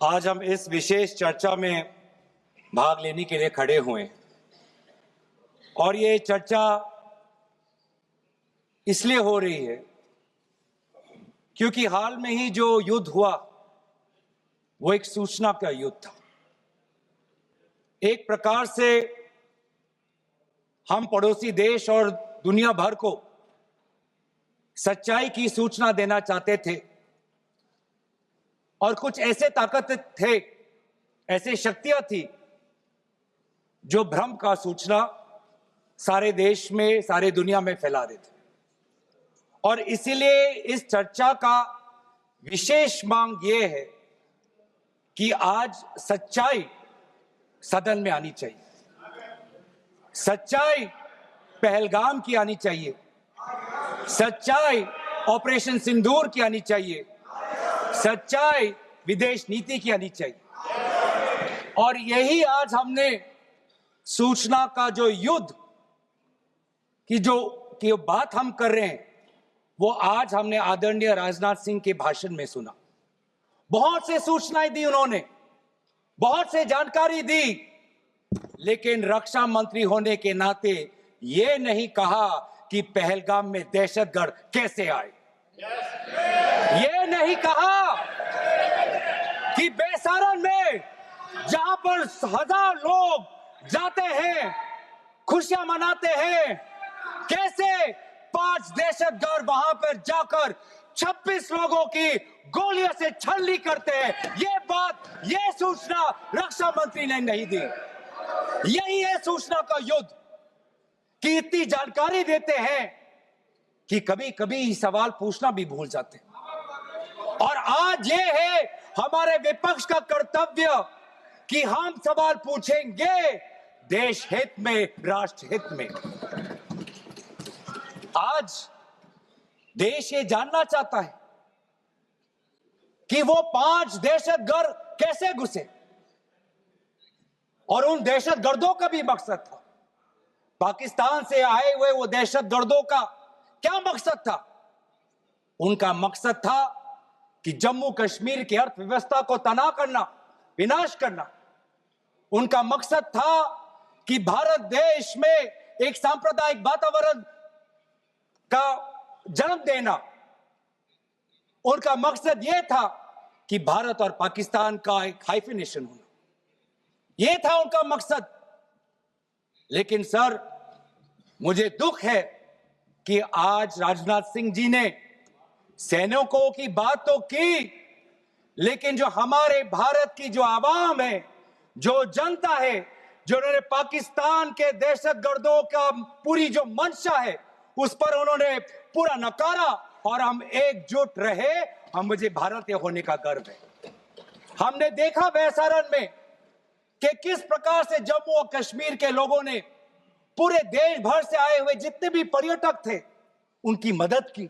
आज हम इस विशेष चर्चा में भाग लेने के लिए खड़े हुए और ये चर्चा इसलिए हो रही है क्योंकि हाल में ही जो युद्ध हुआ वो एक सूचना का युद्ध था। एक प्रकार से हम पड़ोसी देश और दुनिया भर को सच्चाई की सूचना देना चाहते थे और कुछ ऐसे ताकत थे, ऐसे शक्तियां थी जो भ्रम का सूचना सारे देश में, सारे दुनिया में फैला देते। और इसीलिए इस चर्चा का विशेष मांग यह है कि आज सच्चाई सदन में आनी चाहिए। सच्चाई पहलगाम की आनी चाहिए, सच्चाई ऑपरेशन सिंदूर की आनी चाहिए, सच्चाई विदेश नीति की आनी चाहिए। और यही आज हमने सूचना का जो युद्ध की बात हम कर रहे हैं वो आज हमने आदरणीय राजनाथ सिंह के भाषण में सुना। बहुत से सूचनाएं दी उन्होंने, बहुत से जानकारी दी, लेकिन रक्षा मंत्री होने के नाते ये नहीं कहा कि पहलगाम में दहशतगर्द कैसे आए। ये नहीं कहा कि बेसारन में जहां पर 1000 लोग जाते हैं, खुशियां मनाते हैं, कैसे 5 दहशतगर्द वहां पर जाकर 26 लोगों की गोलियों से छलनी करते हैं। ये सूचना रक्षा मंत्री ने नहीं दी। यही है सूचना का युद्ध कि इतनी जानकारी देते हैं कि कभी कभी सवाल पूछना भी भूल जाते हैं। और आज ये है हमारे विपक्ष का कर्तव्य कि हम सवाल पूछेंगे देश हित में, राष्ट्र हित में। आज देश ये जानना चाहता है कि वो 5 दहशतगर्द कैसे घुसे और उन दहशतगर्दों का भी मकसद था। पाकिस्तान से आए हुए वो दहशतगर्दों का क्या मकसद था? उनका मकसद था कि जम्मू कश्मीर की अर्थव्यवस्था को तनाव करना, विनाश करना। उनका मकसद था कि भारत देश में एक सांप्रदायिक वातावरण का जन्म देना। उनका मकसद यह था कि भारत और पाकिस्तान का एक हाइफिनेशन होना, यह था उनका मकसद। लेकिन सर, मुझे दुख है कि आज राजनाथ सिंह जी ने सैनिकों की बात तो की, लेकिन जो हमारे भारत की जो आवाम है, जो जनता है, जो उन्होंने पाकिस्तान के दहशतगर्दों का पूरी जो मंशा है उस पर उन्होंने पूरा नकारा और हम एकजुट रहे। हम मुझे भारतीय होने का गर्व है। हमने देखा बेसारन में कि किस प्रकार से जम्मू और कश्मीर के लोगों ने पूरे देश भर से आए हुए जितने भी पर्यटक थे उनकी मदद की।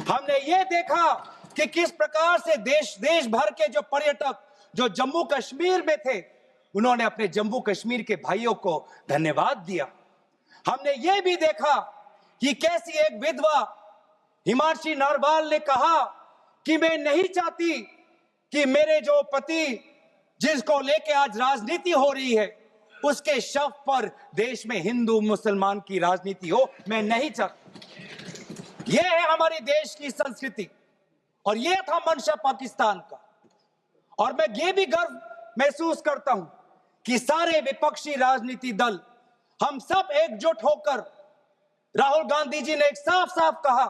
हमने ये देखा कि किस प्रकार से देश भर के जो पर्यटक जो जम्मू कश्मीर में थे उन्होंने अपने जम्मू कश्मीर के भाइयों को धन्यवाद दिया। हमने ये भी देखा कि कैसी एक विधवा हिमांशी नरवाल ने कहा कि मैं नहीं चाहती कि मेरे जो पति जिसको लेके आज राजनीति हो रही है उसके शव पर देश में हिंदू मुसलमान की राजनीति हो, मैं नहीं चाहती। यह है हमारे देश की संस्कृति और यह था मंशा पाकिस्तान का। और मैं ये भी गर्व महसूस करता हूं कि सारे विपक्षी राजनीति दल हम सब एकजुट होकर, राहुल गांधी जी ने एक साफ साफ कहा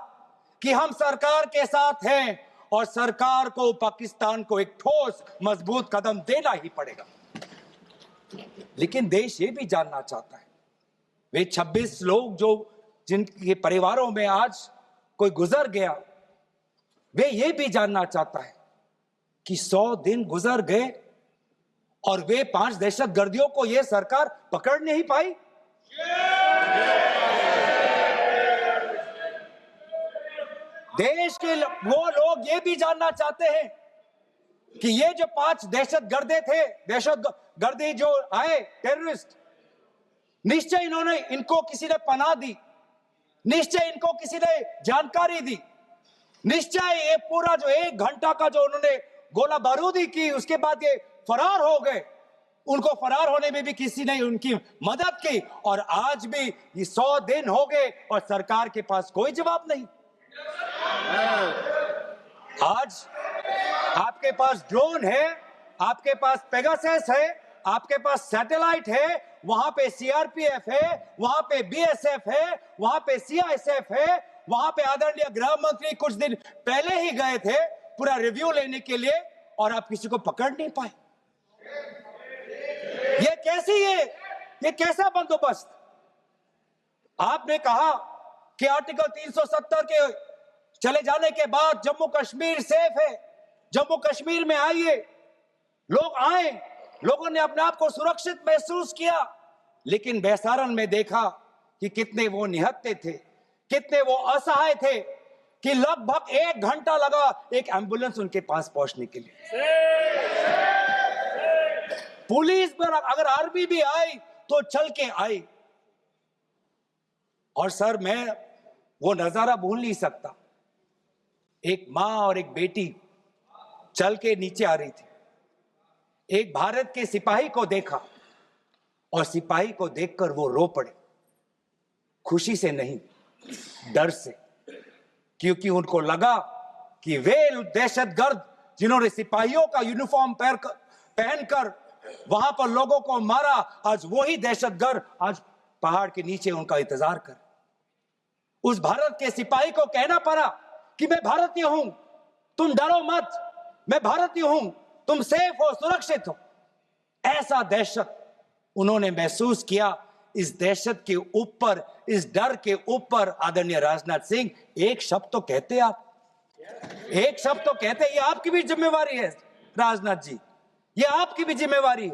कि हम सरकार के साथ हैं और सरकार को पाकिस्तान को एक ठोस मजबूत कदम देना ही पड़ेगा। लेकिन देश ये भी जानना चाहता है, वे 26 लोग जो जिनके परिवारों में आज कोई गुजर गया, वे ये भी जानना चाहता है कि 100 दिन गुजर गए और वे 5 दहशतगर्दियों को यह सरकार पकड़ नहीं पाई। देश के वो लोग ये भी जानना चाहते हैं कि ये जो 5 दहशतगर्दे थे, दहशतगर्दी जो आए टेररिस्ट, निश्चय इनको किसी ने पनाह दी, निश्चय इनको किसी ने जानकारी दी, निश्चय ये पूरा जो 1 घंटा का जो उन्होंने गोला बारूदी की, उसके बाद ये फरार हो गए। उनको फरार होने में भी किसी ने उनकी मदद की, और आज भी ये 100 दिन हो गए और सरकार के पास कोई जवाब नहीं। आज आपके पास ड्रोन है, आपके पास पेगासस है, आपके पास सैटेलाइट है, वहां पे सीआरपीएफ है, वहां पे बीएसएफ है, वहां पे सीआईएसएफ है, वहां पे आदरणीय गृह मंत्री कुछ दिन पहले ही गए थे पूरा रिव्यू लेने के लिए, और आप किसी को पकड़ नहीं पाए। ये कैसी है, ये कैसा बंदोबस्त? आपने कहा कि आर्टिकल 370 के चले जाने के बाद जम्मू कश्मीर सेफ है, जम्मू कश्मीर में आइए। लोग आए, लोगों ने अपने आप को सुरक्षित महसूस किया, लेकिन बेसारन में देखा कि कितने वो निहत्थे थे, कितने वो असहाय थे, कि लगभग 1 घंटा लगा एक एम्बुलेंस उनके पास पहुंचने के लिए। पुलिस पर अगर आर्मी भी आई तो चल के आई। और सर, मैं वो नजारा भूल नहीं सकता। एक मां और एक बेटी चल के नीचे आ रही थी। एक भारत के सिपाही को देखा और सिपाही को देखकर वो रो पड़े, खुशी से नहीं, डर से, क्योंकि उनको लगा कि वे दहशतगर्द जिन्होंने सिपाहियों का यूनिफॉर्म पहनकर वहां पर लोगों को मारा, आज वही दहशतगर्द आज पहाड़ के नीचे उनका इंतजार कर। उस भारत के सिपाही को कहना पड़ा कि मैं भारतीय हूं, तुम डरो मत, मैं भारतीय हूं, तुम सेफ हो, सुरक्षित हो। ऐसा दहशत उन्होंने महसूस किया। इस दहशत के ऊपर, इस डर के ऊपर आदरणीय राजनाथ सिंह एक शब्द तो कहते, आप एक शब्द तो कहते। ये आपकी भी जिम्मेवारी है राजनाथ जी, ये आपकी भी जिम्मेवारी है।